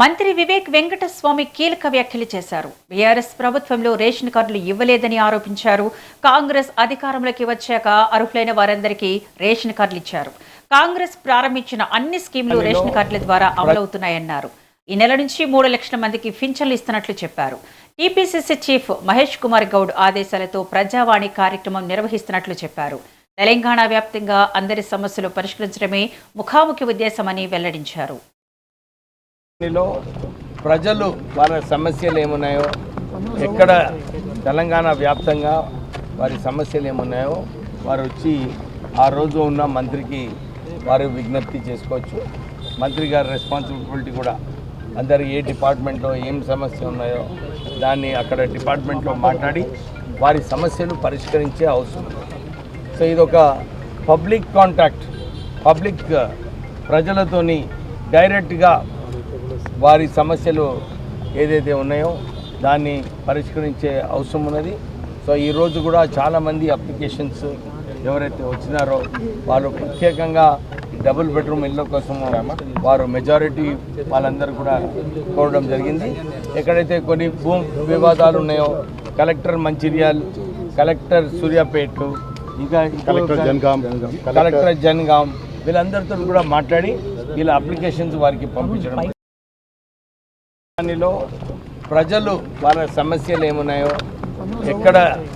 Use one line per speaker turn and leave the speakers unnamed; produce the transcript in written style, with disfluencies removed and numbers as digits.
మంత్రి వివేక్ వెంకటస్వామి కీలక వ్యాఖ్యలు చేశారు. బీఆర్ఎస్ ప్రభుత్వంలో రేషన్ కార్డులు ఇవ్వలేదని ఆరోపించారు. కాంగ్రెస్ అధికారంలోకి వచ్చాక అర్హులైన వారందరికీ రేషన్ కార్డులు ఇచ్చారు. కాంగ్రెస్ ప్రారంభించిన అన్ని స్కీములు రేషన్ కార్డుల ద్వారా అమలవుతున్నాయన్నారు. ఈ నెల నుంచి 3 లక్షల మందికి పింఛన్లు ఇస్తున్నట్లు చెప్పారు. టీపీసీసీ చీఫ్ మహేష్ కుమార్ గౌడ్ ఆదేశాలతో ప్రజావాణి కార్యక్రమం నిర్వహిస్తున్నట్లు చెప్పారు. తెలంగాణ వ్యాప్తంగా అందరి సమస్యలు పరిష్కరించడమే ముఖాముఖి ఉద్దేశమని వెల్లడించారు.
ప్రజలు వారి సమస్యలు ఏమున్నాయో, ఎక్కడ తెలంగాణ వ్యాప్తంగా వారి సమస్యలు ఏమున్నాయో వారు వచ్చి ఆ రోజు ఉన్న మంత్రికి వారు విజ్ఞప్తి చేసుకోవచ్చు. మంత్రి గారి రెస్పాన్సిబిలిటీ కూడా అందరు ఏ డిపార్ట్మెంట్లో ఏం సమస్య ఉన్నాయో దాన్ని అక్కడ డిపార్ట్మెంట్లో మాట్లాడి వారి సమస్యలు పరిష్కరించే అవసరం ఉంది. సో ఇదొక పబ్లిక్ కాంటాక్ట్, పబ్లిక్ ప్రజలతోని డైరెక్ట్గా వారి సమస్యలు ఏదైతే ఉన్నాయో దాన్ని పరిష్కరించే అవసరం ఉన్నది. సో ఈరోజు కూడా చాలామంది అప్లికేషన్స్ ఎవరైతే వచ్చినారో వాళ్ళు ప్రత్యేకంగా డబుల్ బెడ్రూమ్ ఇళ్ళ కోసం వారు మెజారిటీ వాళ్ళందరూ కూడా కోరడం జరిగింది. ఎక్కడైతే కొన్ని భూ వివాదాలు ఉన్నాయో కలెక్టర్ మంచిర్యాల్, కలెక్టర్ సూర్యాపేట, ఇంకా కలెక్టర్ జన్గాం వీళ్ళందరితో కూడా మాట్లాడి వీళ్ళ అప్లికేషన్స్ వారికి పంపించడం. దానిలో ప్రజలు వారి సమస్యలు ఏమున్నాయో, ఎక్కడ